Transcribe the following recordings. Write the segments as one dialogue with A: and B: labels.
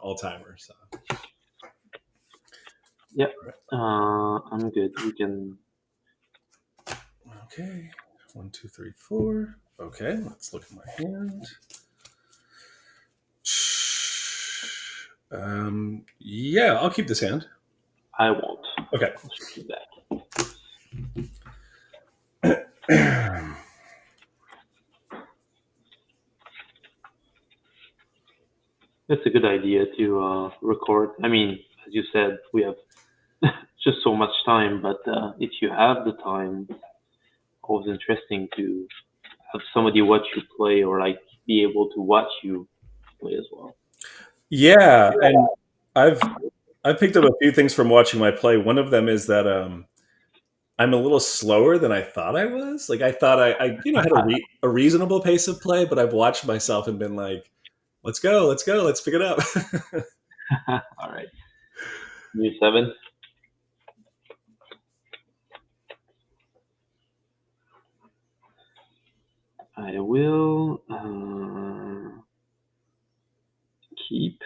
A: all timer. So
B: Yep. I'm good. We can.
A: okay, 1, 2, 3, 4. Okay, let's look at my hand. Yeah, I'll keep this hand.
B: I won't.
A: Okay.
B: I'll shoot you back. It's a good idea to record. I mean, as you said, we have just so much time, but if you have the time, always interesting to have somebody watch you play or like be able to watch you play as well.
A: Yeah, and I've picked up a few things from watching my play. One of them is that I'm a little slower than I thought I was. Like I thought I had a reasonable pace of play, but I've watched myself and been like, let's go, let's pick it up.
B: All right. New seven. I will keep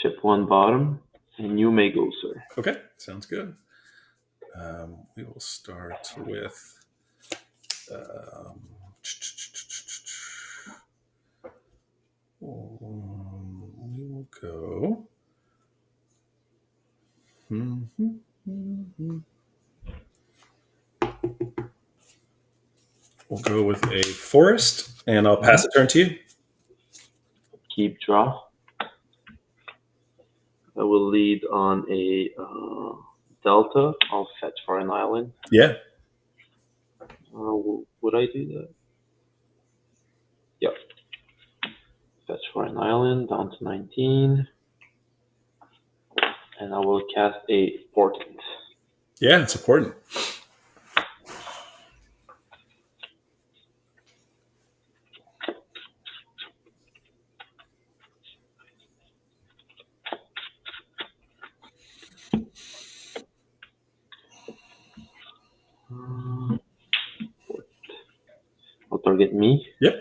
B: ship one bottom, and you may go, sir.
A: Okay, sounds good. We will start with um, we will go. We'll go with a forest, and I'll pass the turn to you.
B: Keep draw. I will lead on a delta. I'll fetch for an island.
A: Yeah.
B: Would I do that? Yep. Fetch for an island down to 19. And I will cast a portent.
A: Yeah, it's important.
B: I'll target me.
A: Yep.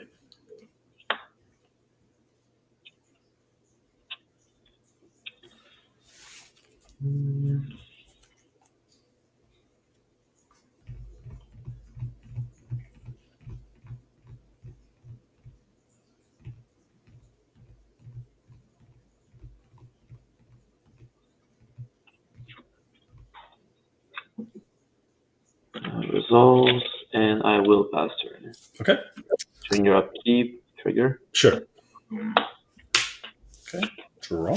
B: Resolves, and I will pass turn.
A: Okay.
B: During your upkeep, trigger.
A: Sure. Okay. Draw.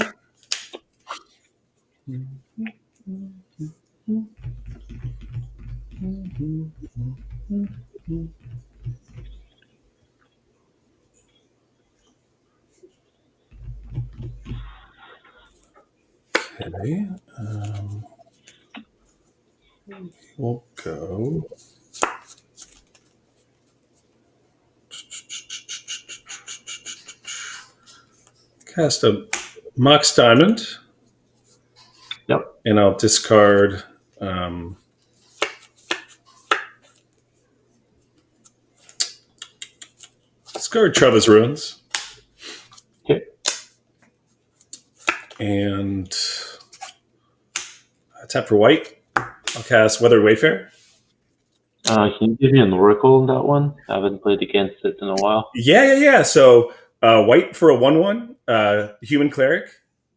A: Okay. We'll go. Cast a Mox Diamond.
B: Yep.
A: And I'll discard. Discard Treva's Ruins.
B: Okay.
A: And tap for white. I'll cast Weather Wayfarer.
B: Can you give me an oracle on that one? I haven't played against it in a while.
A: Yeah. So white for a 1/1 human cleric.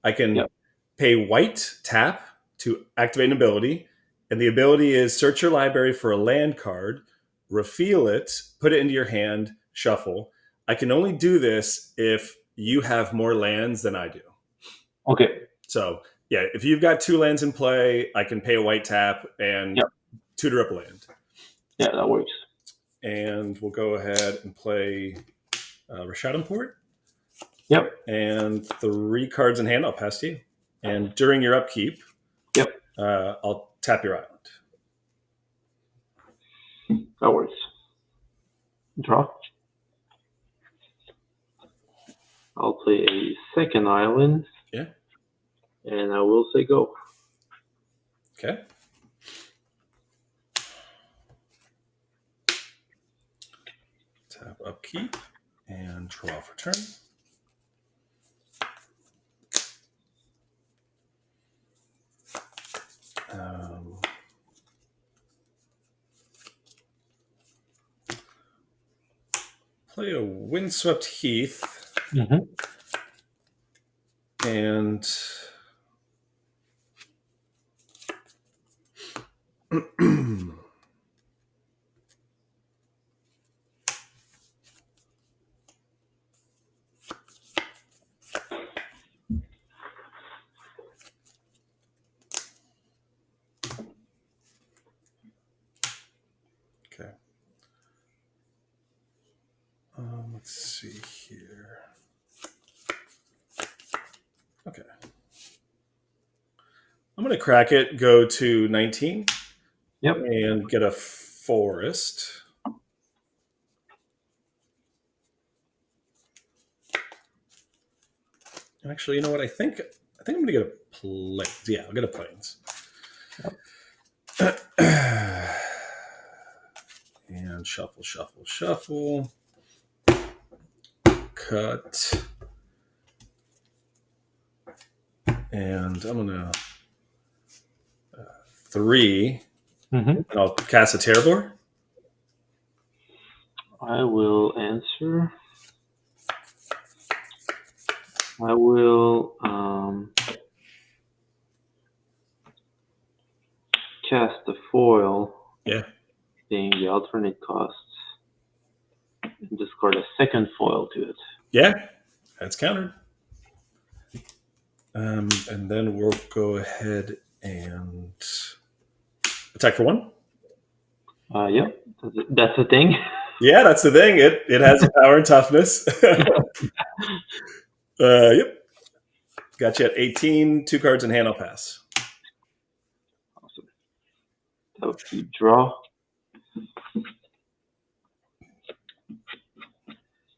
A: I can
B: Yep.
A: pay white tap to activate an ability, and the ability is search your library for a land card, reveal it, put it into your hand, shuffle. I can only do this if you have more lands than I do.
B: Okay.
A: So yeah, if you've got 2 lands in play, I can pay a white tap and
B: Yep.
A: tutor up a land.
B: Yeah, that works.
A: And we'll go ahead and play Rashad Import.
B: Yep.
A: And 3 cards in hand, I'll pass to you. And during your upkeep,
B: Yep.
A: I'll tap your island.
B: That works. Draw. I'll play a second island.
A: Yeah.
B: And I will say go.
A: Okay. Tap upkeep and draw for turn. play a Windswept Heath,
B: Mm-hmm.
A: and okay. Let's see here. Okay. I'm going to crack it, go to 19,
B: Yep.
A: and get a forest. Actually, you know what? I think I'm going to get a plains. Yeah, I'll get a plains.
B: Yep.
A: And shuffle, shuffle, shuffle. Cut. And I'm going to 3.
B: Mm-hmm.
A: And I'll cast a Terror.
B: I will answer. I will cast the foil,
A: Yeah.
B: being the alternate costs, and discard a second foil to it.
A: Yeah. That's countered. And then we'll go ahead and attack for 1.
B: Yep, that's a thing.
A: Yeah, that's the thing. It has power and toughness. Yep. Got you at 18. 2 cards in hand. I'll pass.
B: Awesome. That'll keep draw.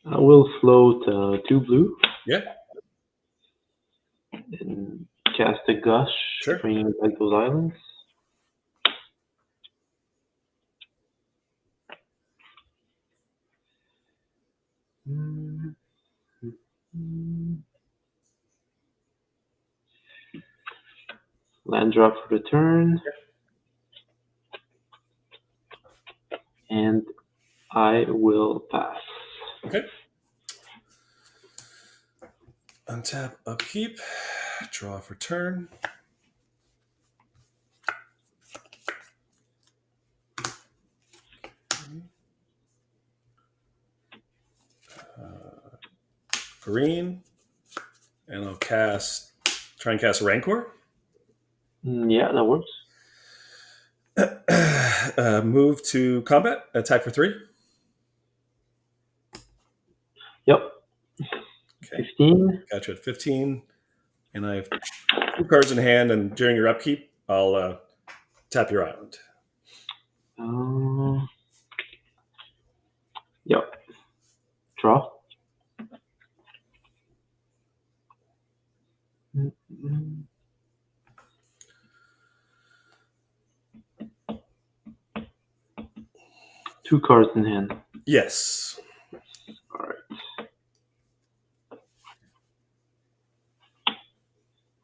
B: I will float 2 blue.
A: Yeah.
B: And cast a gush,
A: Sure.
B: bringing back those islands. Land drop for the turn. And I will pass.
A: Okay. Untap, upkeep, draw for turn. Green, and I'll try and cast Rancor.
B: Yeah, that works.
A: Move to combat, attack for 3.
B: Yep.
A: Okay.
B: 15.
A: Got you at 15, and I have 2 cards in hand, and during your upkeep, I'll tap your island.
B: Yep. Draw. Two cards in hand.
A: Yes.
B: All right.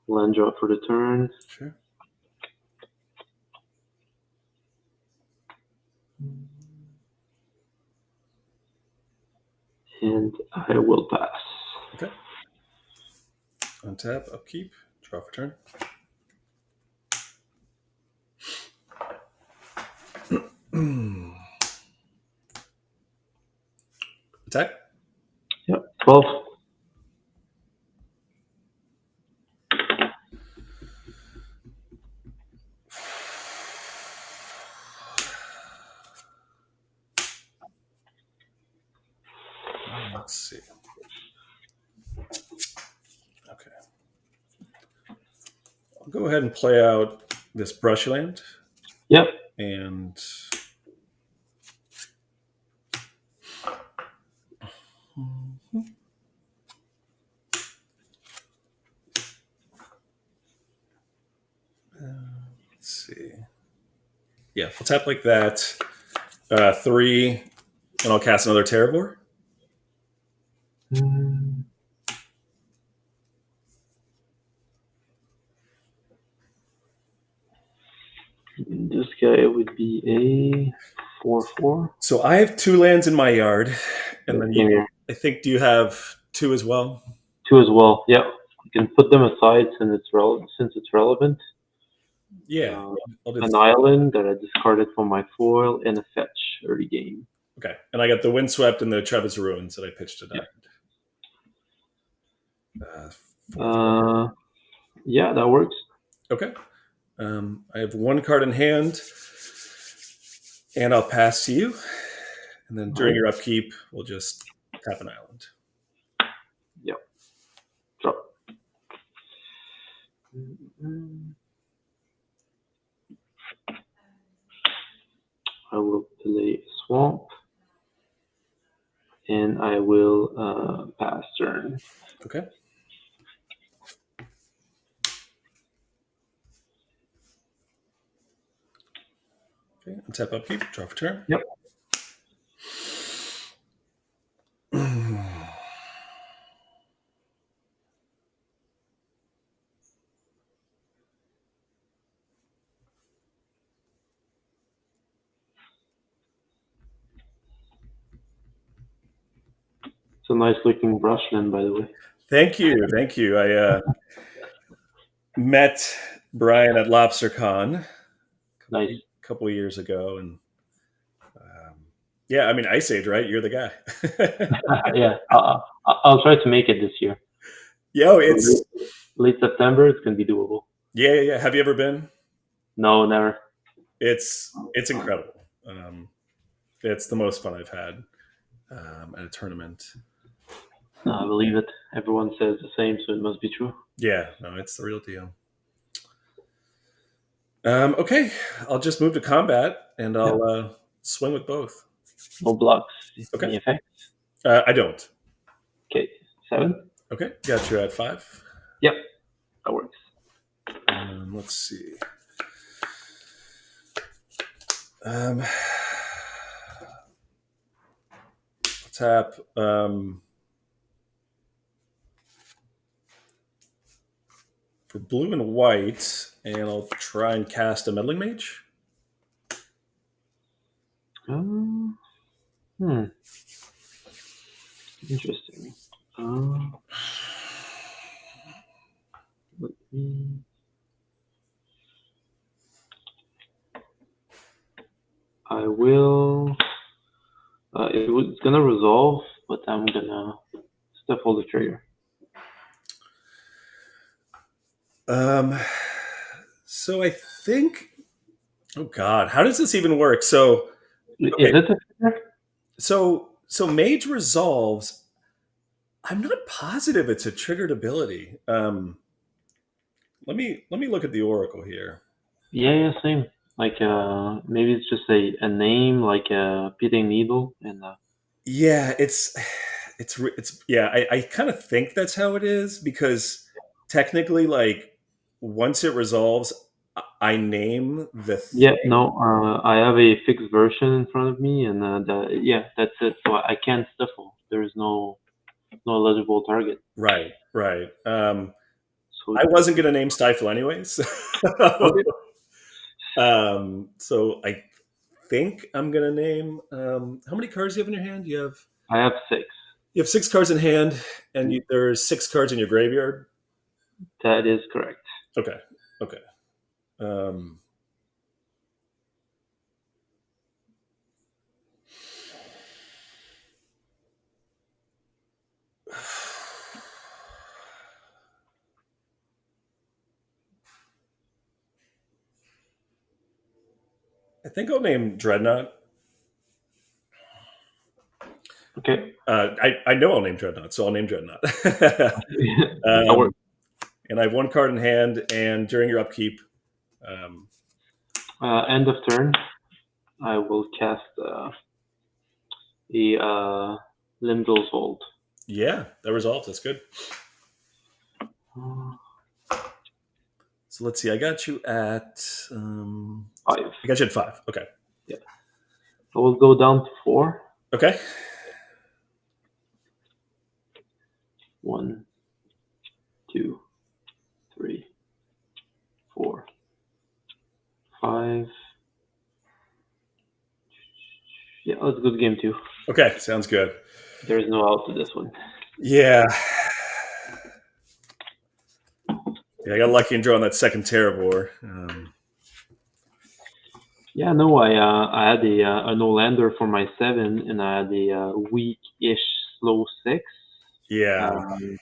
B: Land drop for the turn.
A: Sure.
B: And I will pass.
A: Okay. Untap, upkeep, draw for turn. Attack.
B: Yep. 12.
A: Let's see. Okay. I'll go ahead and play out this brushland.
B: Yep.
A: And let's see. Yeah, I'll tap like that. 3, and I'll cast another Terravor.
B: This guy would be 4/4.
A: So I have 2 lands in my yard, and then
B: Same here.
A: I think, do you have 2 as well?
B: 2 as well. Yeah, you can put them aside since it's relevant.
A: Yeah,
B: Uh,
A: I'll do
B: an
A: this.
B: island that I discarded from my foil and a fetch early game.
A: Okay, and I got the Windswept and the Travis Ruins that I pitched to
B: Yeah.
A: that. 4.
B: Uh, yeah, that works.
A: Okay. I have 1 card in hand, and I'll pass to you. And then
B: All
A: during
B: right.
A: your upkeep, we'll just tap an island.
B: Yeah. Drop. Mm, I will play a swamp, and I will pass turn.
A: Okay. Okay. Untap upkeep. Draw for turn.
B: Yep. It's a nice looking brushland, by the way.
A: Thank you. Thank you. I met Brian at LobsterCon a
B: Nice.
A: couple of years ago, and yeah, I mean Ice Age, right? You're the guy.
B: Yeah, I'll try to make it this year.
A: Yo,
B: So
A: it's
B: late September, it's gonna be doable.
A: yeah. Have you ever been?
B: No, never.
A: It's incredible. It's the most fun I've had at a tournament.
B: I believe it. Everyone says the same, so it must be true.
A: Yeah, no, it's the real deal. Okay, I'll just move to combat, and
B: Yeah.
A: I'll swing with both.
B: No blocks.
A: Okay,
B: Any effect?
A: I don't.
B: Okay, 7.
A: Okay, got you at 5.
B: Yep, that works.
A: Let's see. Um, tap. For blue and white, and I'll try and cast a meddling mage.
B: Um, hmm. Interesting. Let me. I will. It's gonna resolve, but I'm gonna shuffle the trigger.
A: Um, so I think. Oh God, how does this even work? So
B: Is
A: okay,
B: it a trigger?
A: so mage resolves. I'm not positive it's a triggered ability. Let me look at the oracle here.
B: Yeah, yeah, same. Like, maybe it's just a name, like a pitting needle, and
A: Yeah, it's yeah. I kind of think that's how it is because technically, like once it resolves, I name the
B: yeah,
A: thing.
B: no, I have a fixed version in front of me, and yeah, that's it. So I can't shuffle. There is no eligible target.
A: Right, right.
B: So
A: I wasn't gonna name Stifle anyways.
B: okay,
A: So I think I'm gonna name. How many cards do you have in your hand?
B: I have 6.
A: You have 6 cards in hand, and there's 6 cards in your graveyard.
B: That is correct.
A: Okay, okay. Um, I think I'll name Dreadnought.
B: Okay,
A: I know I'll name Dreadnought, so I'll name Dreadnought.
B: that works.
A: And I have 1 card in hand, and during your upkeep, um,
B: End of turn. I will cast a Limdol's Hold.
A: yeah, that resolves. That's good.
B: Uh,
A: So let's see. I got you at
B: 5.
A: I got you at 5. Okay.
B: Yeah. I will go down to 4.
A: Okay.
B: 1, 2, 3, 4, 5. Yeah, that's a good game too.
A: Okay, sounds good.
B: There is no out to this one.
A: Yeah. Yeah, I got lucky in drawing that second Terravore.
B: Yeah, no, I had a no lander for my 7, and I had a weak-ish slow 6,
A: Yeah.
B: um,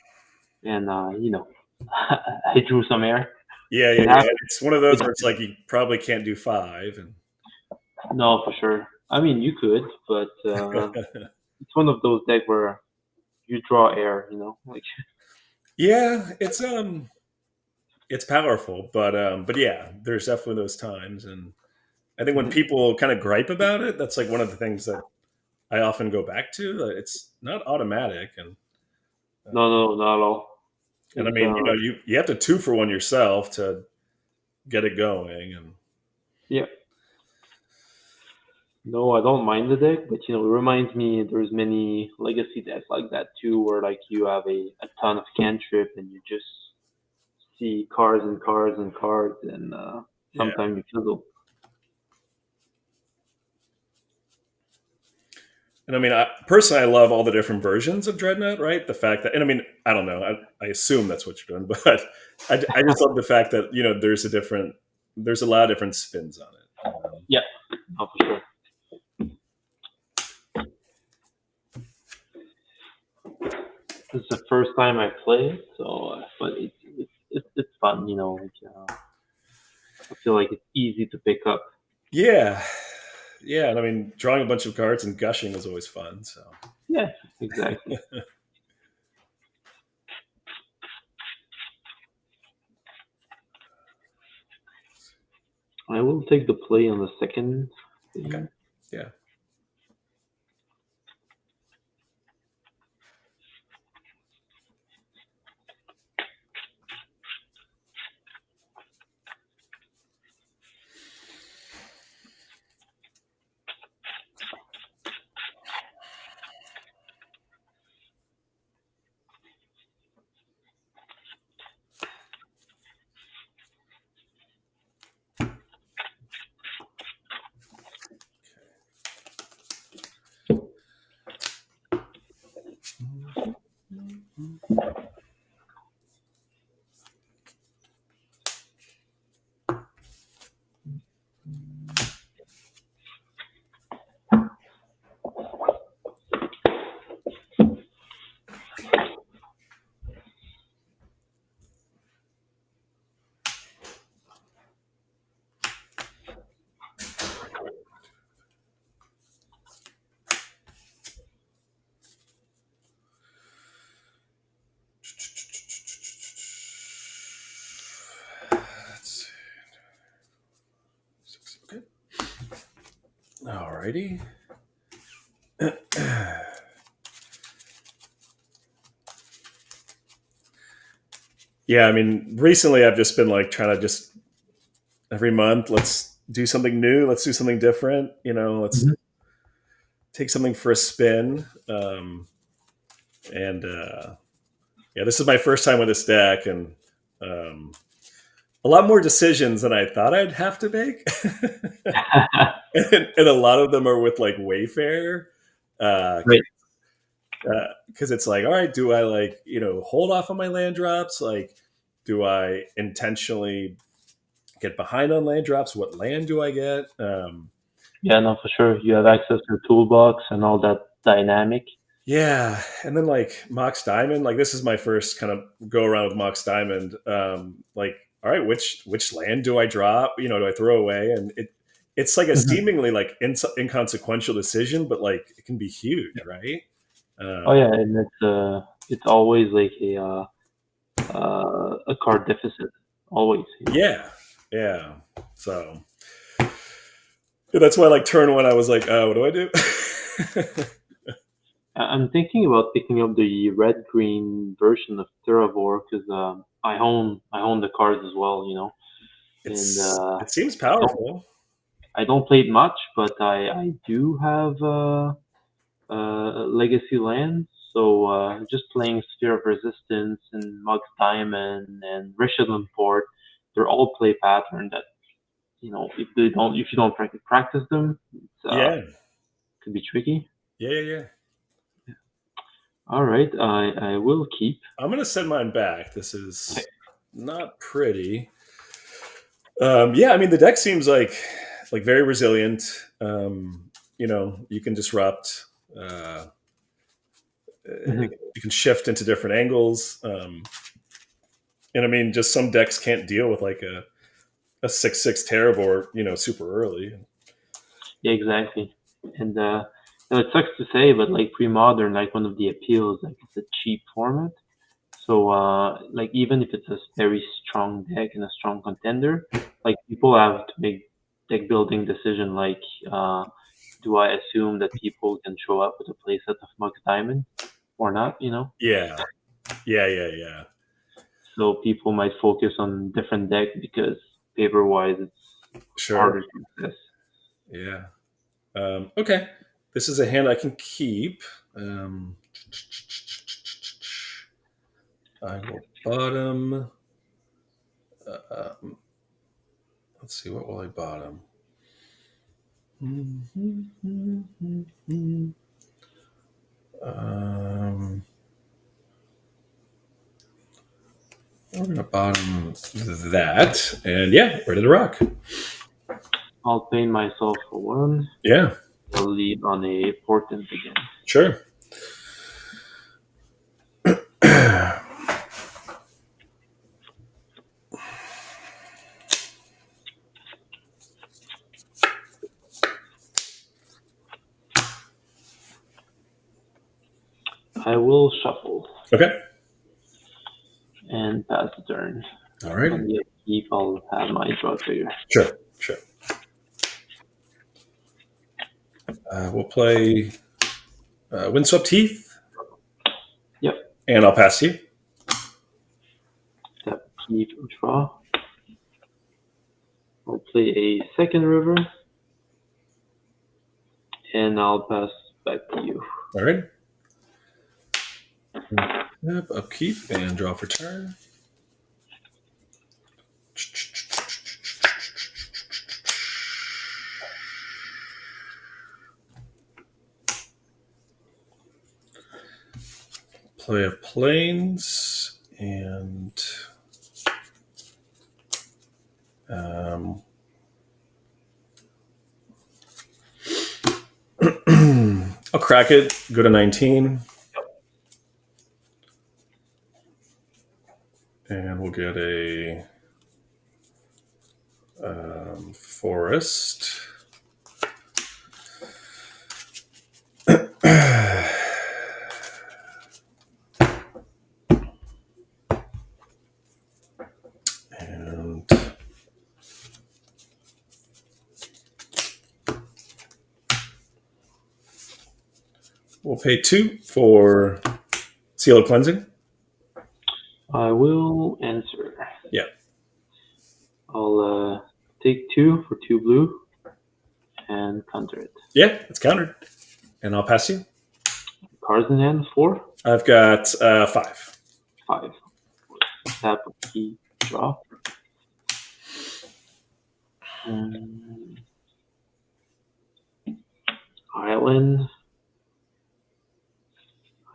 B: and I drew some air.
A: Yeah,
B: It
A: yeah, yeah.
B: happened.
A: It's one of those
B: It
A: where it's like you probably can't do five. And
B: No, for sure. I mean, you could, but it's one of those decks where you draw air. Like
A: yeah, it's powerful, but yeah, there's definitely those times. And I think when
B: Mhm.
A: people kind of gripe about it, that's like one of the things that I often go back to. That it's not automatic, uh,
B: No, no, not at all.
A: and I
B: It's
A: mean, you have to two for one yourself to get it going. And
B: Yeah. No, I don't mind the deck, but it reminds me there's many legacy decks like that too, where like you have a ton of cantrip and you just see cards and cards and cards, and
A: yeah,
B: sometimes you fizzle.
A: and I mean, personally, I love all the different versions of Dreadnought. Right, the fact that, and I mean, I don't know, I assume that's what you're doing, but I just love the fact that there's a lot of different spins on it.
B: Yeah, no, for sure. This is the first time I play it, so but it's fun. Like, I feel like it's easy to pick up.
A: Yeah, yeah, and I mean, drawing a bunch of cards and gushing is always fun. So
B: Yeah, exactly. I will take the play on the second
A: okay,
B: thing.
A: yeah. Let's see. Okay. Alrighty. Yeah, I mean, recently I've just been like trying to just every month, let's do something new, let's do something different. Let's
B: Mhm.
A: take something for a spin. And Yeah, this is my first time with this deck, and um, a lot more decisions than I thought I'd have to make. And a lot of them are with like Wayfair. Uh,
B: Right.
A: because it's like, all right, do I like hold off on my land drops? Like, do I intentionally get behind on land drops? What land do I get?
B: Yeah, no, for sure. You have access to a toolbox and all that dynamic.
A: Yeah, and then like Mox Diamond, like this is my first kind of go around with Mox Diamond. Like, all right, which land do I drop? Do I throw away? And it's like a
B: Mhm.
A: seemingly like inconsequential decision, but like it can be huge,
B: Yeah.
A: right?
B: Oh yeah,
A: Um,
B: and it's always like a card deficit. Always.
A: yeah, yeah. So yeah, that's why like turn one, I was like, what do I do?
B: I'm thinking about picking up the red green version of Terravore because I own the cards as well. And
A: It seems
B: I don't
A: powerful.
B: I don't play it much, but I do have legacy lands. So just playing Sphere of Resistance and Mug's Diamond and Richardland Port, they're all play pattern that if you don't practice them, it's
A: Yeah,
B: to be tricky.
A: Yeah, yeah, yeah.
B: All right, I will keep.
A: I'm gonna send mine back. This
B: Okay.
A: is not pretty. Yeah, I mean the deck seems like very resilient. You can disrupt.
B: Mhm.
A: You can shift into different angles. And I mean, just some decks can't deal with like a 6/6 Terrabor, super early.
B: Yeah, exactly. And it sucks to say, but like pre-modern, like one of the appeals, like it's a cheap format. So like even if it's a very strong deck and a strong contender, like people have to make deck building decision like do I assume that people can show up with a playset of Mux Diamond or not, you know?
A: Yeah, yeah, yeah, yeah.
B: So people might focus on different deck because paper wise it's
A: Sure.
B: harder to assess.
A: Yeah. Okay. This is a hand I can keep. Um, I will bottom. Um, let's see, what will I bottom? Um, we're gonna bottom that, and yeah, ready to rock.
B: I'll pay myself for one.
A: Yeah,
B: I'll lead on a portent again.
A: sure.
B: I will shuffle
A: Okay.
B: and pass the turn. On
A: Alrighty.
B: the upkeep, I'll have my draw trigger.
A: Sure. Sure. We'll play Windswept Heath,
B: Yep,
A: and I'll pass you.
B: tap keep draw. I'll play a second river, and I'll pass back to you.
A: All right. Yep, upkeep and draw for turn. Play of planes and um, I'll crack it. Go to 19, and we'll get a forest. And we'll pay 2 for Seal of Cleansing.
B: I will answer.
A: Yeah.
B: I'll take 2 for 2 blue and counter it.
A: Yeah, it's countered. And I'll pass you.
B: Cards in hand 4,
A: I've got 5.
B: 5. Tap key draw. Um, Island.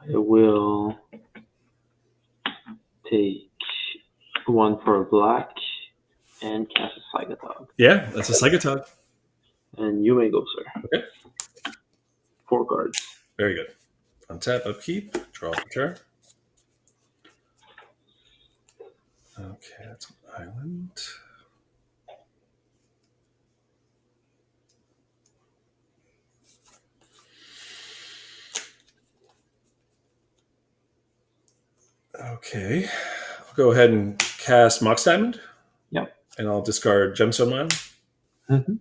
B: I will take 1 for a black and cast a Psychonaught.
A: Yeah, that's a Psychotog.
B: And you may go, sir.
A: Okay.
B: 4 cards.
A: Very good. Untap, upkeep, draw for turn. Okay, that's an island. Okay, I'll go ahead and cast Mox Diamond.
B: Yep.
A: And I'll discard Gemstone Mine.
B: Mm-hmm.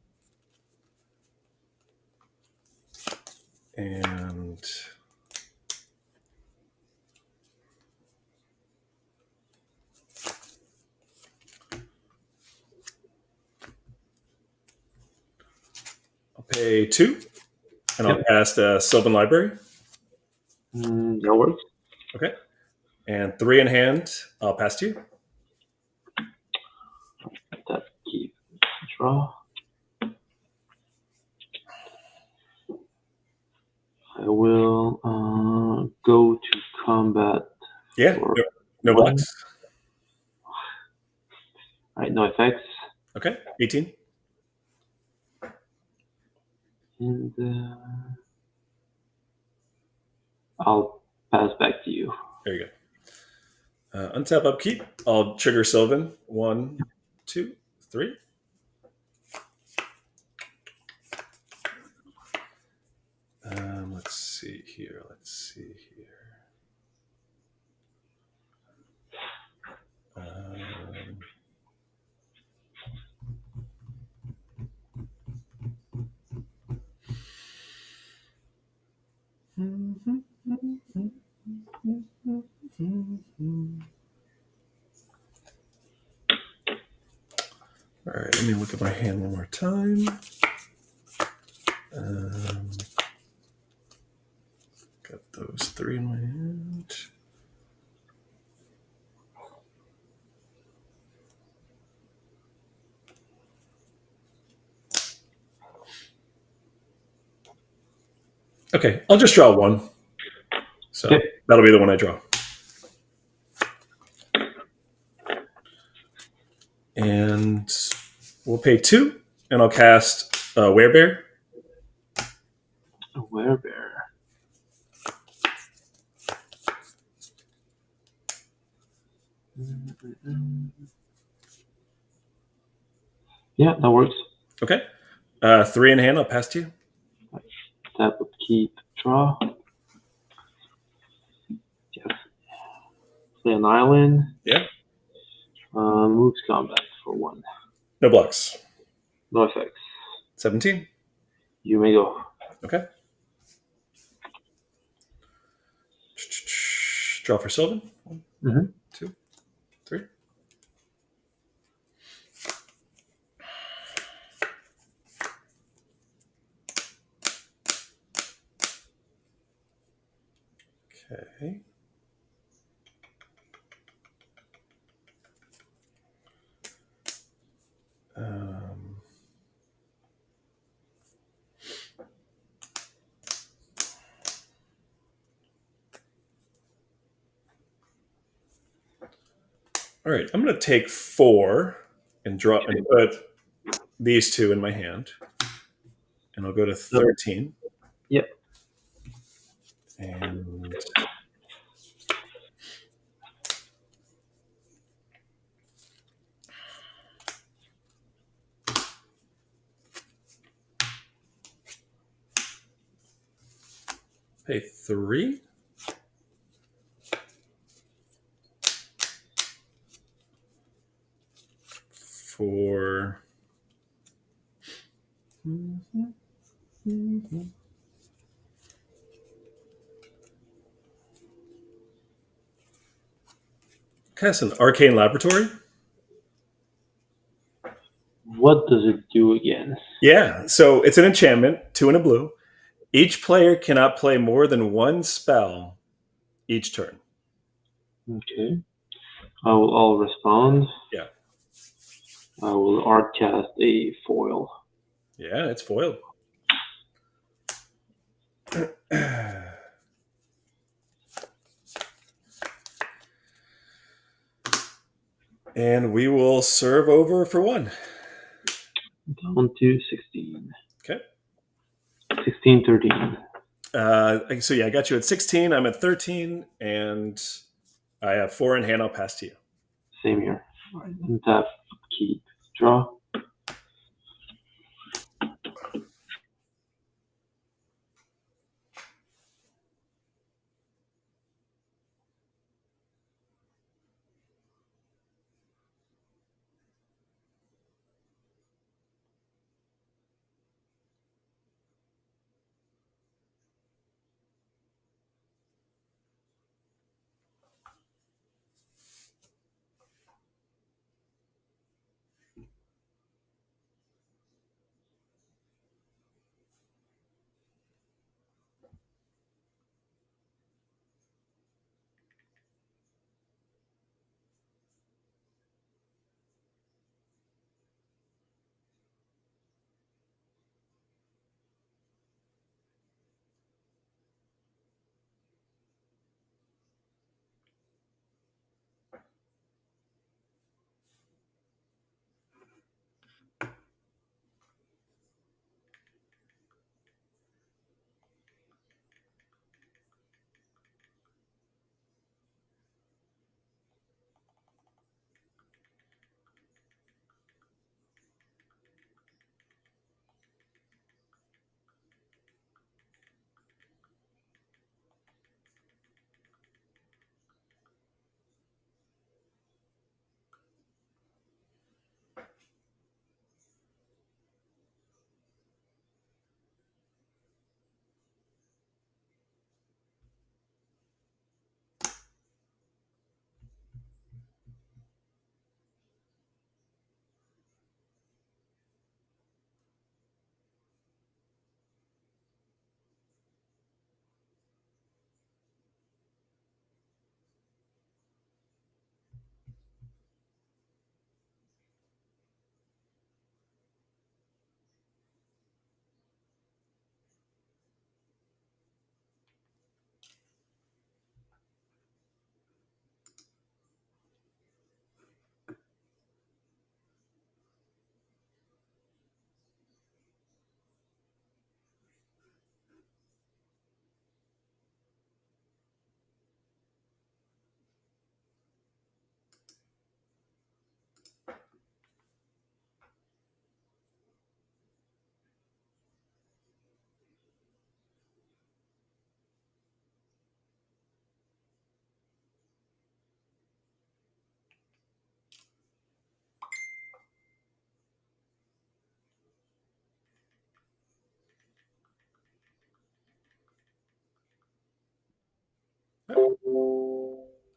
A: And I'll pay 2. And I'll
B: Yep.
A: cast Sylvan Library.
B: That works.
A: Okay. And 3 in hand, I'll pass to you.
B: That keep draw. I will go to combat
A: Yeah.
B: for
A: No, no
B: one.
A: blocks.
B: Alright, no effects.
A: Okay. 18.
B: And I'll pass back to you.
A: There you go. Untap upkeep. I'll trigger Sylvan. One, two, three. Let's see here. Um, all right, let me look at my hand one more time. Got those three in my hand. Okay, I'll just draw one. So
B: Okay.
A: that'll be the one I draw. And we'll pay 2, and I'll cast Werebear.
B: A werebear. Yeah, that works.
A: Okay. 3 in hand, I'll pass to you.
B: Tap upkeep, draw. Yes. Play an island.
A: Yeah.
B: Moves combat for one.
A: No blocks.
B: No effects.
A: 17.
B: You may go.
A: Okay. Draw for Sylvan. One,
B: Mm-hmm.
A: 2, 3. Okay. Um, all right, I'm going to take 4 and draw and put these 2 in my hand, and I'll go to 13
B: Yep.
A: and pay 3 for. Cast an Arcane Laboratory.
B: What does it do again?
A: Yeah, so it's an enchantment, 2 and a blue. Each player cannot play more than one spell each turn.
B: Okay. I'll respond.
A: Yeah.
B: I will art cast a foil.
A: Yeah, it's foiled. And we will serve over for 1.
B: Down to 16.
A: Okay.
B: 16, 13.
A: So yeah, I got you at 16. I'm at 13, and I have 4 in hand. I'll pass to you.
B: Same here. All right. Untap, keep, draw.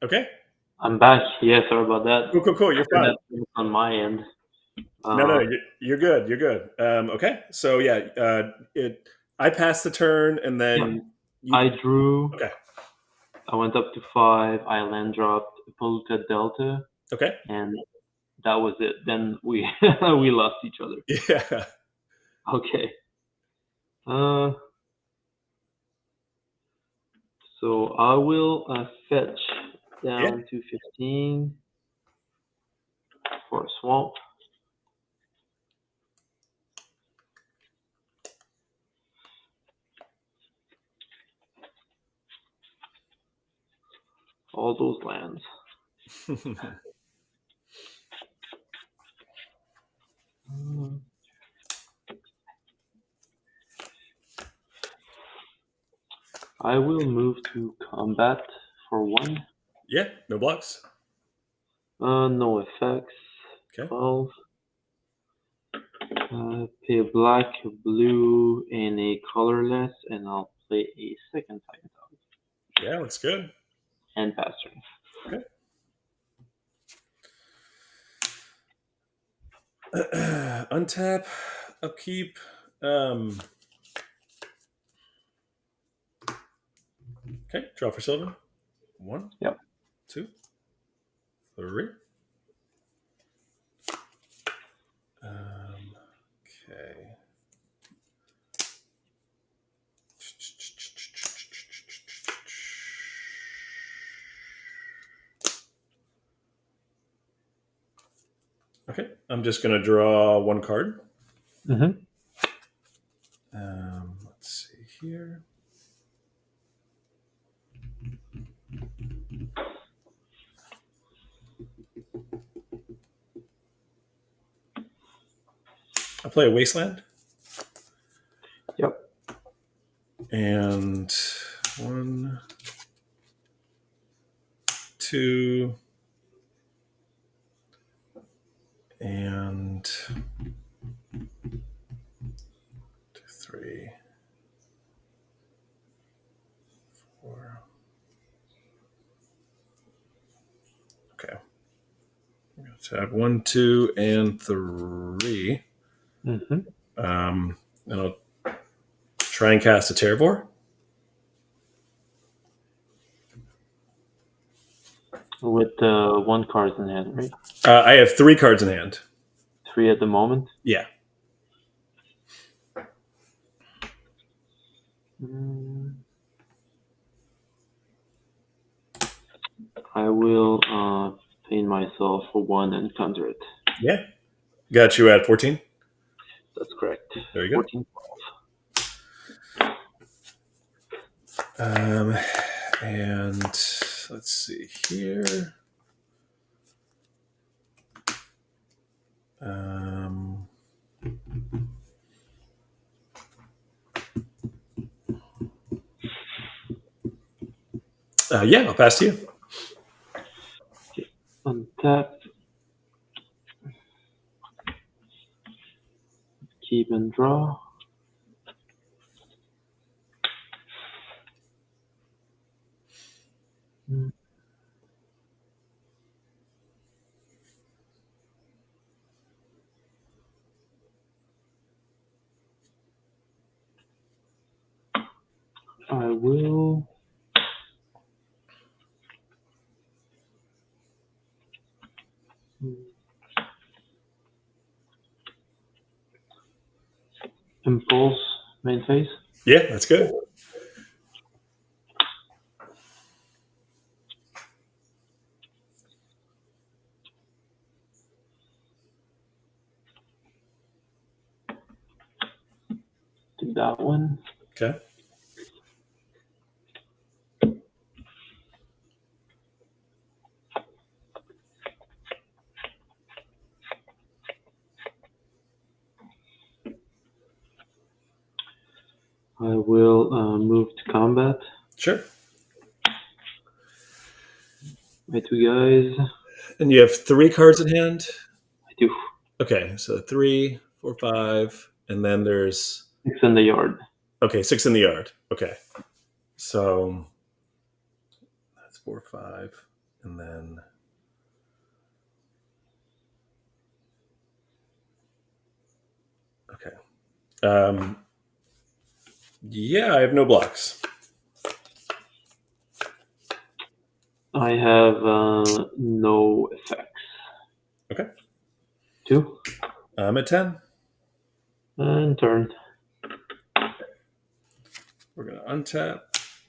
A: Okay.
B: I'm back. Yeah, sorry about that.
A: Cool, cool, cool. You're fine.
B: Internet was on my end.
A: No, no,
B: Uh,
A: you're good. You're good. Okay. So yeah, I passed the turn, and
B: yeah,
A: then you.
B: I drew.
A: Okay.
B: I went up to 5. I land dropped polka delta,
A: Okay.
B: and that was it. Then we we lost each other.
A: Yeah.
B: Okay. Uh, so I will fetch
A: Yeah.
B: down to 15 for a swamp. All those lands. Uh, I will move to combat for 1.
A: Yeah. No blocks.
B: No effects.
A: Okay.
B: 12. Pay a black, a blue, and a colorless, and I'll play a second Psychonaught
A: Yeah, looks good.
B: and pass turn.
A: Okay. Untap, upkeep. Okay. Draw for Sylvan. 1,
B: Yep.
A: 2, 3. Okay. Okay. I'm just gonna draw 1 card.
B: Mm-hmm.
A: Let's see here. I play a Wasteland,
B: Yep.
A: and 1, 2, and 2, 3, 4. Okay. I'm gonna tab 1, 2, and 3.
B: Mm-hmm.
A: And I'll try and cast a Terrabor.
B: With 1 card in hand, right?
A: I have 3 cards in hand.
B: 3 at the moment.
A: Yeah.
B: Mm, I will paint myself for 1 and counter it.
A: Yeah. Got you at 14.
B: That's correct.
A: There you
B: 14.
A: go. And let's see here. Um, yeah, I'll pass to you.
B: Okay. Untap. Keep and draw. Mm. I will. Impulse main phase.
A: Yeah, that's good.
B: Do that one.
A: Okay.
B: I will move to combat.
A: Sure.
B: My 2 guys.
A: And you have 3 cards in hand?
B: I do.
A: Okay, so 3, 4, 5, and then there's
B: 6 in the yard.
A: okay, 6 in the yard. Okay, so 4, 5, and then okay. Yeah, I have no blocks.
B: I have no effects.
A: Okay.
B: 2.
A: I'm at 10.
B: And turn.
A: We're going to untap,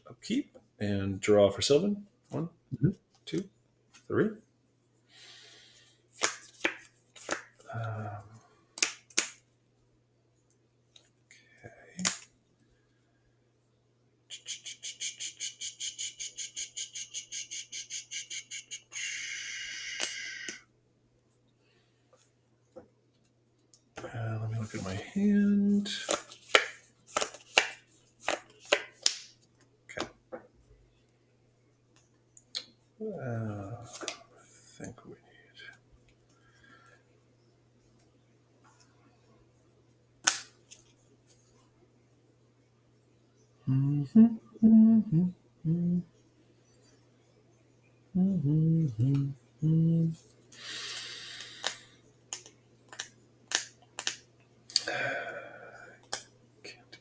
A: upkeep, and draw for Sylvan. 1,
B: Mhm.
A: 2, 3. Um, let me look at my hand. Okay. I think we need. Mm-hmm, mm-hmm, mm-hmm, mm-hmm, mm-hmm. Can't.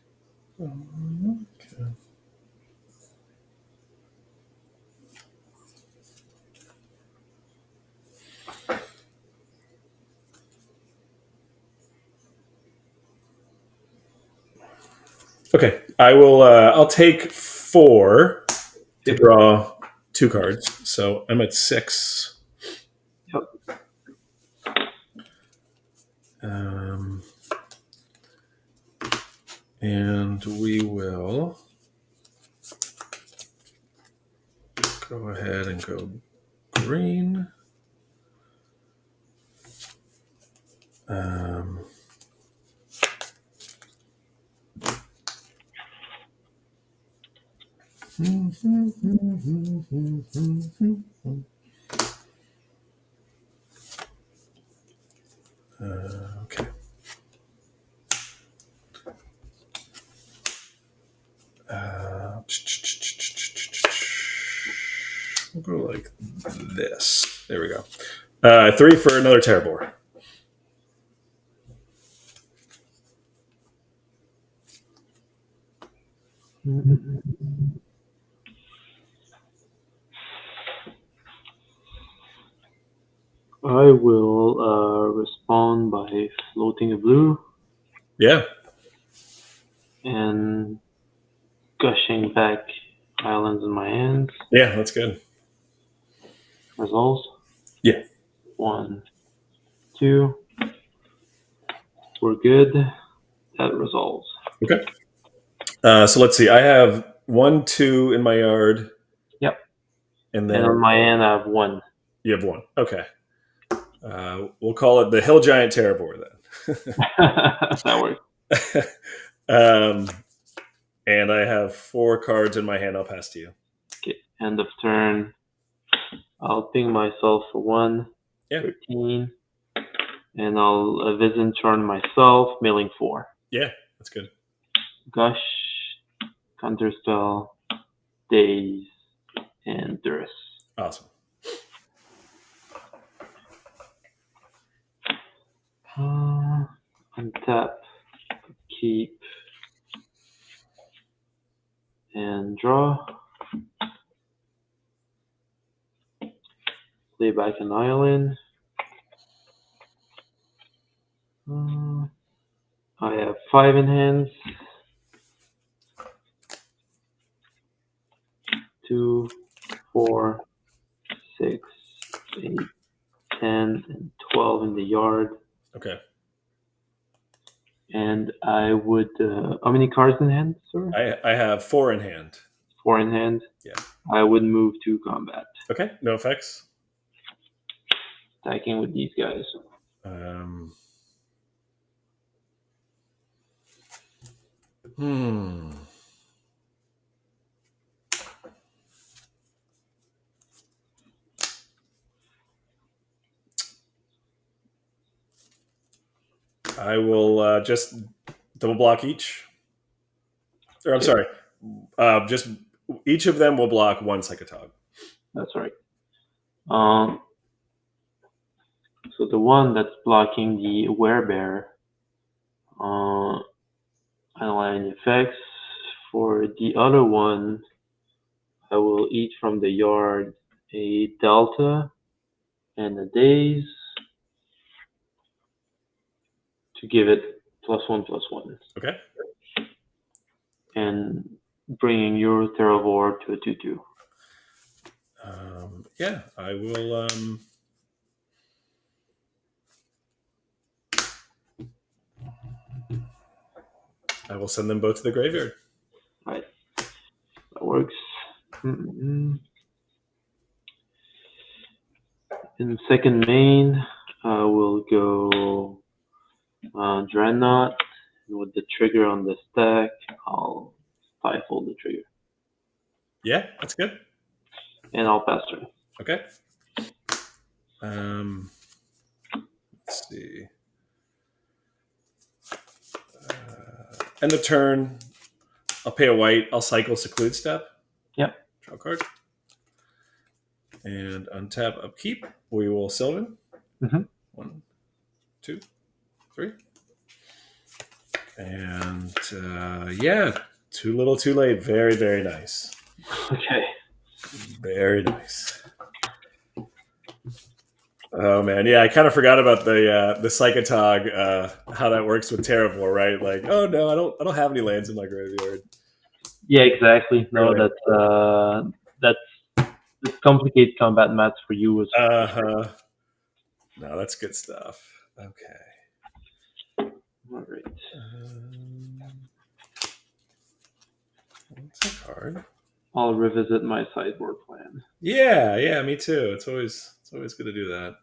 A: Okay. Okay, I will. I'll take 4 to
B: Okay.
A: draw 2 cards. So I'm at 6.
B: Yep.
A: Um, and we will go ahead and go green. Um, okay. We'll go like this. There we go. 3 for another Terrabor.
B: I will respond by floating a blue
A: Yeah,
B: and gushing back islands in my hands.
A: yeah, that's good.
B: Resolves.
A: Yeah.
B: 1, 2. We're good. That resolves.
A: Okay. So let's see. I have 1, 2 in my yard,
B: Yep.
A: and
B: And
A: then
B: on my end, I have 1.
A: you have 1. Okay. We'll call it the Hill Giant Terrabor
B: That works.
A: then. um, and I have 4 cards in my hand. I'll pass to you.
B: Okay. End of turn. I'll ping myself for 1.
A: Yeah.
B: 13. And I'll Vision Charm myself, mailing 4.
A: Yeah, that's good.
B: Gush, Counterspell, Daze, and Duress.
A: Awesome.
B: Untap, keep, and draw. Play back an island. I have 5 in hands. 2, 4, 6, 8, 10, and 12 in the yard.
A: Okay.
B: And I would. How many cards in hand, sir?
A: I have 4 in hand.
B: 4 in hand.
A: Yeah.
B: I would move to combat,
A: Okay. No effects.
B: attacking with these guys.
A: Um, hmm. I will just double block each. Or I'm
B: Okay.
A: sorry. Just each of them will block 1 Psychotog.
B: That's right. Um, so the one that's blocking the werebear, uh, I don't have any effects. For the other one, I will eat from the yard a delta and a daze to give it +1/+1,
A: Okay.
B: and bringing your Terravore to a 2/2.
A: Yeah, I will. I will send them both to the graveyard.
B: Right, that works. Mm-mm. In second main, I will go Dreadnought. And with the trigger on the stack, I'll stifle the trigger.
A: Yeah, that's good.
B: And I'll pass turn.
A: Okay. Let's see. End of turn. I'll pay a white. I'll cycle Seclude Step.
B: Yep.
A: Draw a card. And untap upkeep. We will Sylvan.
B: Mm-hmm.
A: 1, 2, 3. And yeah, too little, too late. Very, very nice.
B: Okay.
A: Very nice. Oh man, yeah, I kind of forgot about the Psychotog, how that works with Terravore, right? Like, oh no, I don't have any lands in my graveyard.
B: Yeah, exactly. No,
A: Right.
B: that's complicated combat mats for you as
A: Uh
B: for sure.
A: huh. No, that's good stuff. Okay.
B: All right.
A: What's a card?
B: I'll revisit my sideboard plan.
A: Yeah, yeah, me too. It's always good to do that.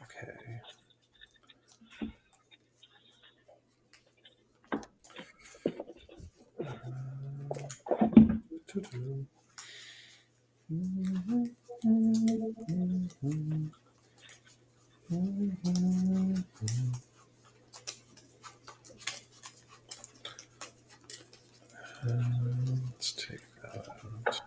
A: Okay. Let's take that out.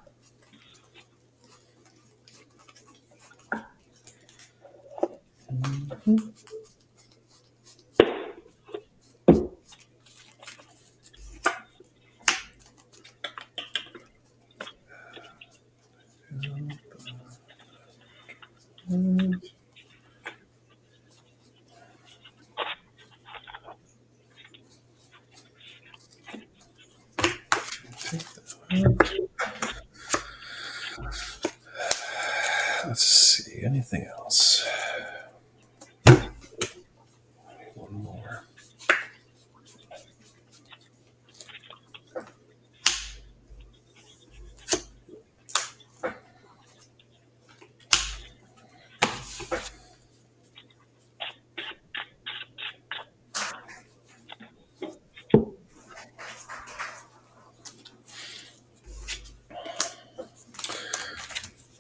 A: Take that out. Let's see. Anything else? One more.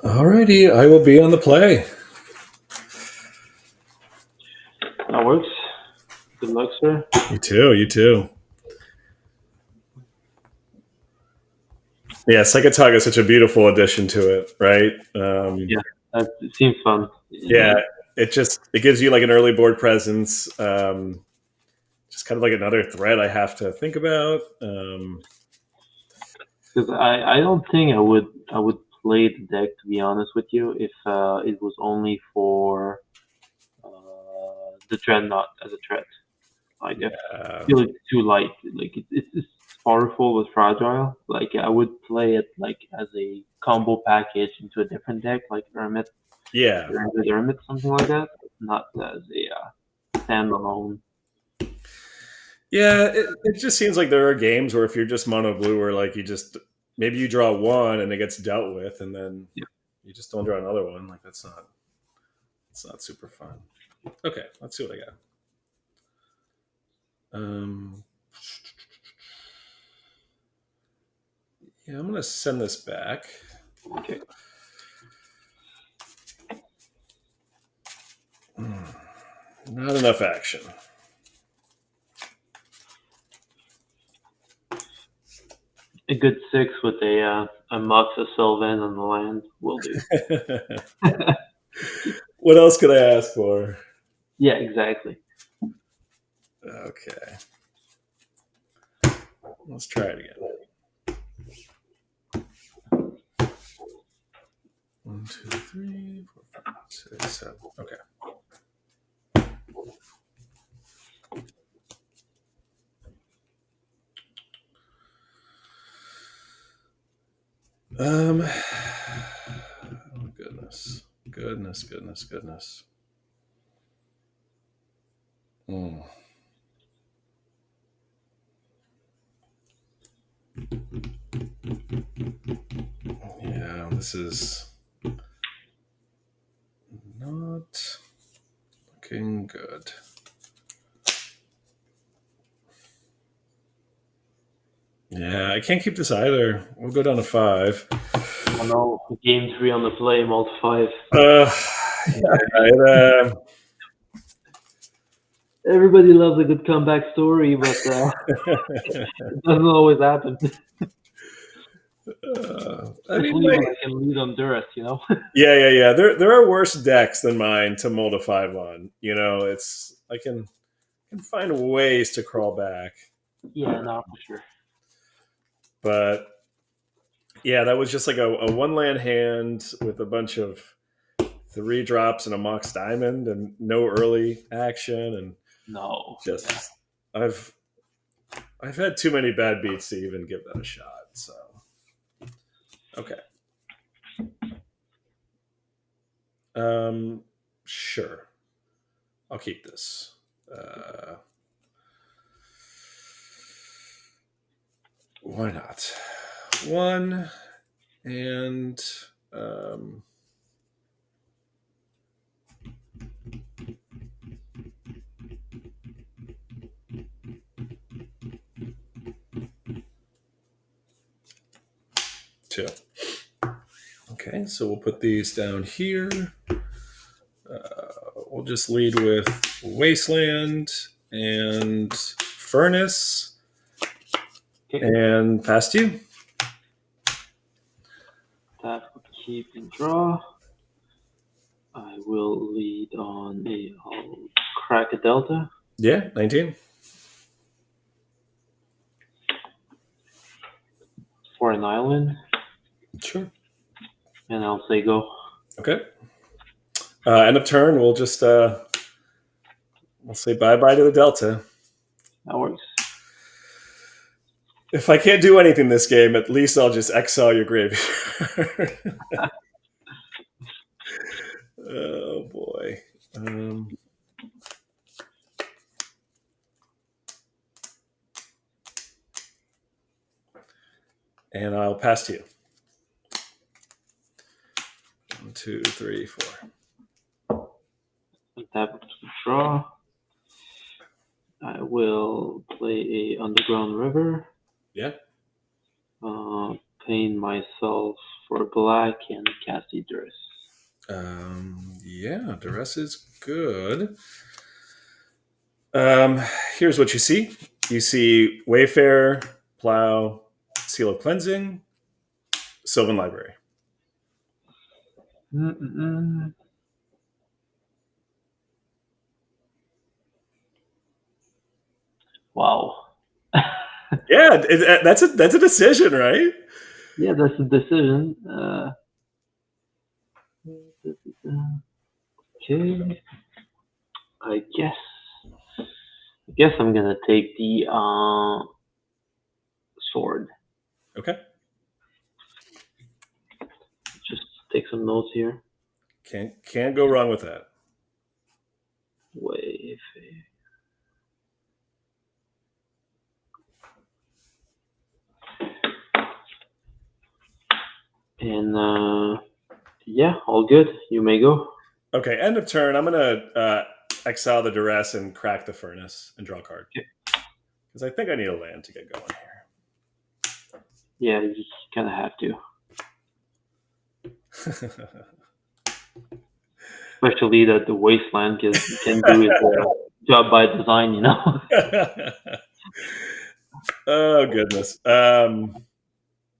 A: Alrighty, I will be on the play.
B: That works. Good luck, sir.
A: You too. You too. Yeah, Psychotog is such a beautiful addition to it, right?
B: Yeah, it seems fun.
A: Yeah,
B: Like,
A: it gives you like an early board presence. Just kind of like another thread I have to think about.
B: because I don't think I would play the deck, to be honest with you, if it was only for the Dreadnought as a threat. Like I
A: Yeah,
B: feel it's too light. Like it's powerful but fragile. Like I would play it like as a combo package into a different deck, like
A: yeah,
B: Hermit, something like that. Not as a standalone.
A: yeah. It just seems like there are games where if you're just mono blue, or like you just maybe you draw one and it gets dealt with, and then
B: Yeah.
A: you just don't draw another one. Like it's not super fun. Okay, let's see what I got. Um, yeah, I'm gonna send this back.
B: Okay.
A: Not enough action.
B: A good 6 with a Mox, a Sylvan on the land will do.
A: What else could I ask for?
B: Yeah, exactly.
A: Okay. Let's try it again. 1, 2, 3, 4, 5, 6, 7. Okay. Oh goodness. Goodness. Mm. Yeah, this is not looking good. Yeah, I can't keep this either. We'll go down to 5.
B: Oh no, game 3 on the play, multi 5.
A: Yeah, it,
B: Everybody loves a good comeback story, but it doesn't always happen.
A: I mean,
B: Especially when I can lead on Durst, you know?
A: yeah. There are worse decks than mine to mold a 5 on. It's I can find ways to crawl back,
B: Yeah, no, for sure.
A: but yeah, that was just like a one land hand with a bunch of 3 drops and a Mox Diamond and no early action, and
B: No, yeah.
A: just I've I've had too many bad beats to even give that a shot. So okay, um, sure, I'll keep this. Uh, why not? 1 and um, 2. Okay, so we'll put these down here. We'll just lead with Wasteland and Furnace
B: Okay,
A: and past you.
B: tap, keep, and draw. I will lead on I'll crack a Delta
A: Yeah, 19.
B: for an island,
A: Sure.
B: and I'll say go.
A: Okay. End of turn, we'll just we'll say bye bye to the Delta.
B: That works.
A: If I can't do anything this game, at least I'll just exile your graveyard. Oh boy. And I'll pass to you. 1, 2, 3, 4.
B: Tap, keep, draw. I will play a Underground River.
A: Yeah.
B: Paint myself for black and cast Idris.
A: Yeah, duress is good. Here's what you see. You see Wayfarer, Plow, Seal of Cleansing, Sylvan Library.
B: Mm-mm. Wow.
A: Yeah, that's a decision, right?
B: Yeah, that's a decision. Okay. I guess I'm gonna take the sword.
A: Okay.
B: Just take some notes here.
A: Can't go wrong with that.
B: Wave. And yeah, all good. You may go.
A: Okay, end of turn. I'm gonna exile the duress and crack the furnace and draw a card
B: Okay.
A: because I think I need a land to get going
B: Yeah, you just kind of have to.
A: here.
B: Especially that the wasteland can do its job by design, you know.
A: Oh goodness.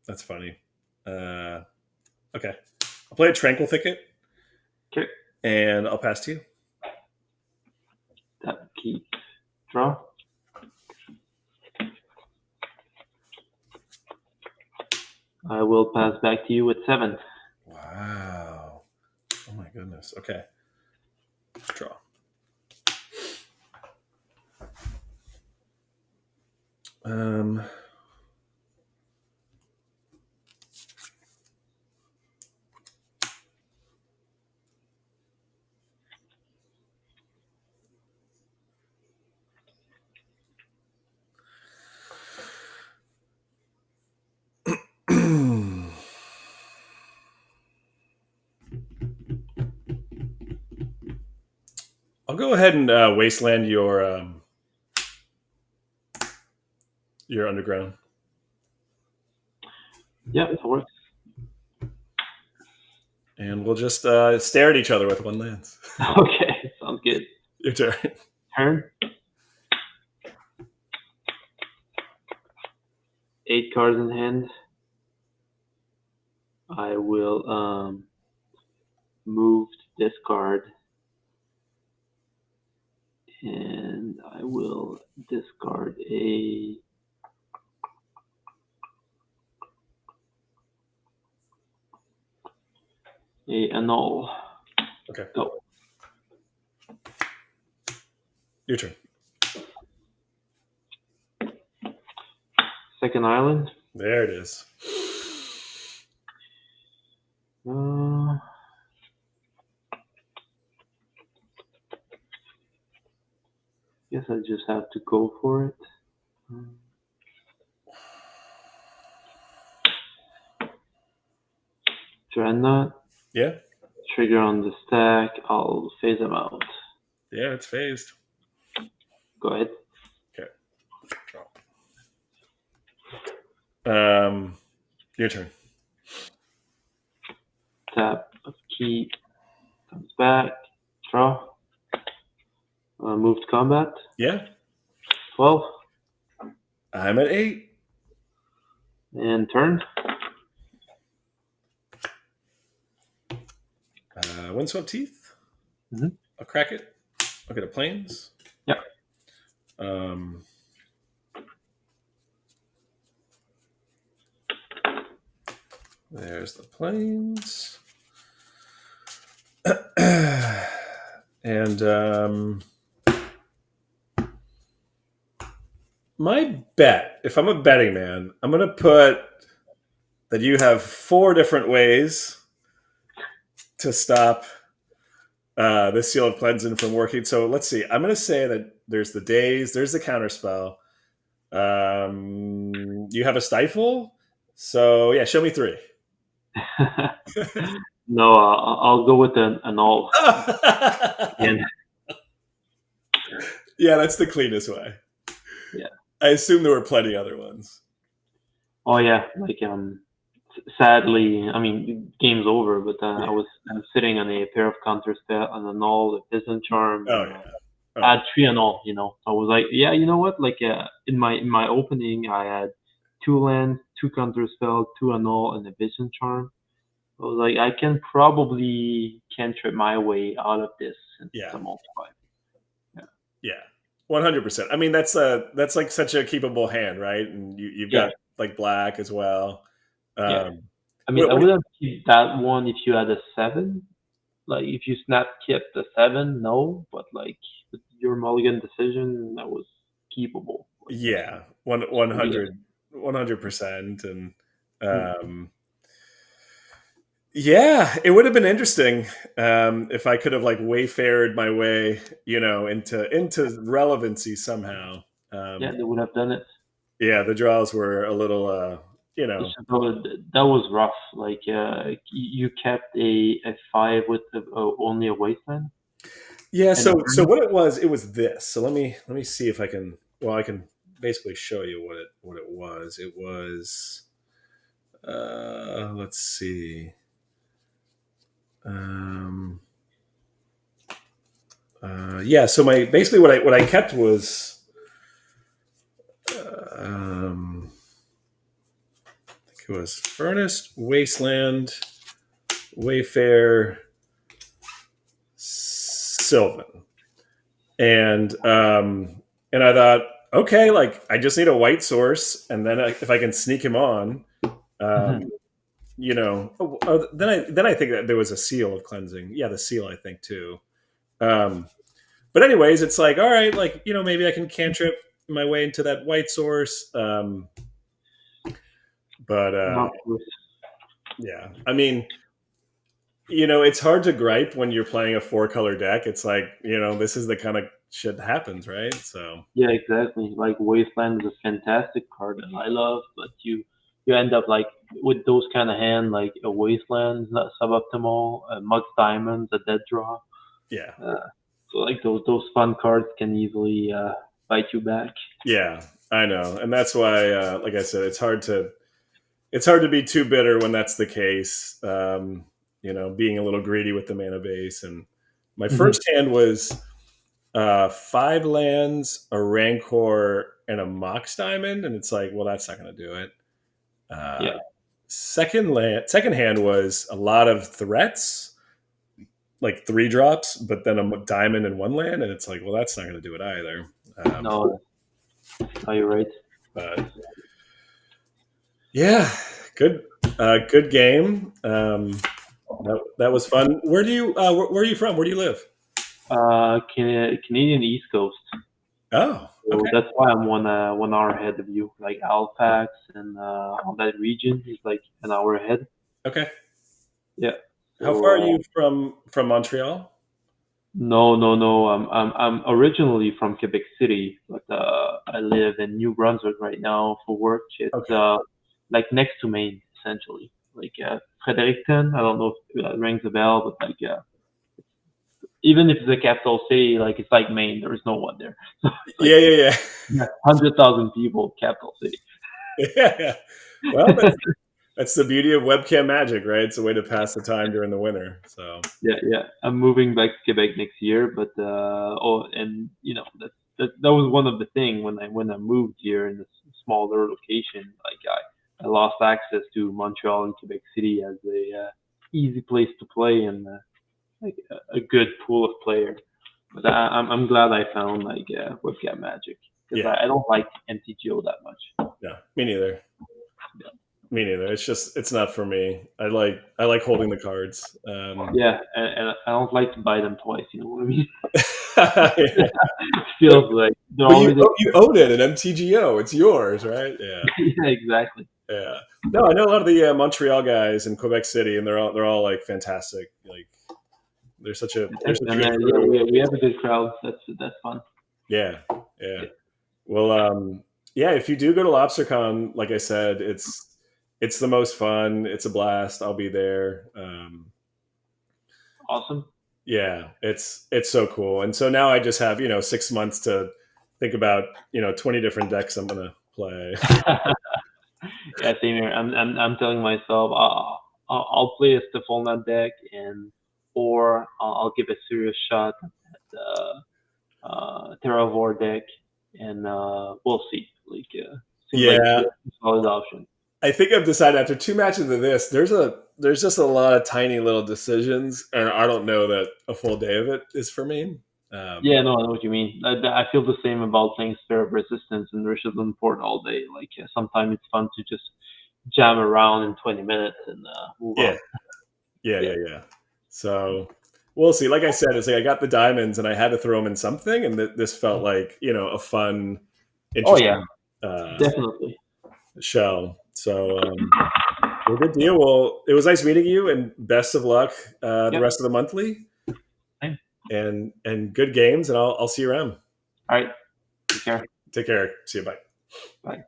A: That's funny. Okay, I'll play a Tranquil Thicket,
B: Okay.
A: and I'll pass to you.
B: Tap, keep, draw. I will pass back to you with 7.
A: Wow. Oh my goodness. Okay. Draw. Um. I'll go ahead and wasteland your underground.
B: Yeah, that works.
A: And we'll just stare at each other with one lance.
B: Okay, sounds good.
A: Your turn.
B: Turn. 8 cards in hand. I will move this card, and I will discard a annul.
A: Okay.
B: Go.
A: Your turn.
B: Second island.
A: There it is.
B: Guess I just have to go for it. Dreadnought.
A: Yeah.
B: Trigger on the stack. I'll phase them out.
A: Yeah, it's phased.
B: Go ahead.
A: Okay. Your turn.
B: Tap. Key. Comes back. Draw. Move to combat.
A: Yeah.
B: 12.
A: I'm at 8.
B: And turn.
A: Windswept Teeth.
B: Mm-hmm.
A: I'll crack it. I'll get a plains.
B: Yeah.
A: There's the plains. And my bet, if I'm a betting man, I'm going to put that you have 4 different ways to stop this Seal of Cleansing from working. So let's see. I'm going to say that there's the daze, there's the counterspell. You have a stifle. So yeah, show me 3.
B: No, I'll go with an annul. And
A: yeah, that's the cleanest way.
B: yeah.
A: I assume there were plenty other ones.
B: Oh yeah, like sadly, I mean, game's over. But I'm sitting on a pair of counterspell, an annul, a Piston Charm.
A: Oh yeah. Oh.
B: I had 3 annul. I was like, yeah, you know what? Like in my opening, I had 2 lands, 2 counterspell, 2 annul, and a Vision Charm. I was like, I can probably cantrip my way out of this since it's a multiply.
A: Yeah, 100%. I mean, that's like such a keepable hand, right? And you've got like black as well.
B: Yeah. I mean, I wouldn't keep that one if you had a 7. Like if you snap kept the 7, no. But like with your mulligan decision, that was keepable. Like,
A: yeah, 100%. And yeah, it would have been interesting if I could have like wayfared my way, into relevancy somehow.
B: yeah, they would have done it.
A: Yeah, the draws were a little,
B: That was rough. Like you kept a 5 with only a wasteland.
A: Yeah. So what it was this. So let me see if I can. Well, I can basically show you what it was. It was. Let's see. Yeah. So basically what I kept was. I think it was Furnace, Wasteland, Wayfair, Sylvan, and I thought, okay, like I just need a white source, and then if I can sneak him on,
B: Mhm.
A: um, then I think that there was a seal of cleansing. Yeah, the seal I think too. Um, but anyways, it's like, all right, like maybe I can cantrip my way into that white source. But
B: No, of course.
A: yeah, I mean, it's hard to gripe when you're playing a four color deck. It's like this is the kind of shit that happens, right? So
B: Yeah, exactly. Like Wasteland is a fantastic card that I love, but you end up like with those kind of hand, like a Wasteland is not suboptimal, a Mug's Diamonds, a Dead Draw.
A: yeah,
B: Uh, so like those fun cards can easily bite you back.
A: yeah, I know, and that's why, like I said, it's hard to be too bitter when that's the case. Being a little greedy with the mana base, and my
B: Hmm.
A: first hand was five lands, a Rancor, and a Mox Diamond, and it's like, well, that's not going to do it. Uh,
B: Yeah.
A: second hand was a lot of threats, like three drops, but then a diamond and one land, and it's like, well, that's not going to do it either.
B: No, no, you're right.
A: But yeah, good, good game. That was fun. Where are you from? Where do you live?
B: Canadian East Coast.
A: Oh,
B: So
A: okay,
B: that's why I'm 1 hour ahead of you. Like Halifax and all that region is like an hour ahead.
A: okay.
B: Yeah.
A: How far are
B: So
A: you from Montreal?
B: no, no, no. I'm originally from Quebec City, but I live in New Brunswick right now for work. It's
A: Okay.
B: like next to Maine, essentially. Like Fredericton. I don't know if that rings a bell, but like even if it's a capital city, like it's like Maine. There is no one there. So it's like
A: Yeah, yeah,
B: yeah, 100,000 people, capital city.
A: yeah. yeah. Well, that's the beauty of webcam magic, right? It's a way to pass the time during the winter. So
B: Yeah, yeah. I'm moving back to Quebec next year, but and that was one of the thing when I moved here in this smaller location. Like I lost access to Montreal and Quebec City as a easy place to play and like a good pool of players. But I'm glad I found like Webcam Magic because
A: yeah,
B: I don't like MTGO that much.
A: yeah. Me neither. Me neither. It's not for me. I like holding the cards.
B: Yeah, and I don't like to buy them twice. You know what I mean?
A: Yeah.
B: It feels like they're
A: But you
B: already
A: you own it at MTGO. It's yours, right? Yeah,
B: yeah, exactly.
A: yeah. No, I know a lot of the Montreal guys in Quebec City, and they're all like fantastic. Like they're such a
B: And
A: good
B: yeah,
A: crew.
B: we have a good crowd. That's fun.
A: Yeah, yeah.
B: Yeah.
A: Well, yeah. If you do go to LobsterCon, like I said, it's the most fun. It's a blast. I'll be there.
B: Awesome.
A: Yeah, it's so cool. And so now I just have 6 months to think about 20 different decks I'm gonna play.
B: Yeah, same here. I'm telling myself I'll play a Stefolna deck or I'll give a serious shot at the Terravor deck and we'll see. Like seems like
A: Yeah,
B: a solid option.
A: I think I've decided after two matches of this, there's just a lot of tiny little decisions, and I don't know that a full day of it is for me.
B: Yeah, no, I know what you mean. I feel the same about playing Spare of Resistance and Richardson Port all day. Like sometimes it's fun to just jam around in 20 minutes and move
A: Yeah,
B: on.
A: yeah,
B: Yeah.
A: yeah, yeah. So we'll see. Like I said, it's like I got the diamonds, and I had to throw them in something, and this felt like a fun,
B: Oh yeah,
A: interesting
B: definitely.
A: shell. So well, good deal. Well, it was nice meeting you, and best of luck the
B: Yep.
A: rest of the monthly,
B: Fine.
A: and good games, and I'll see you around.
B: All right. Take care.
A: Take care. See you. Bye.
B: Bye.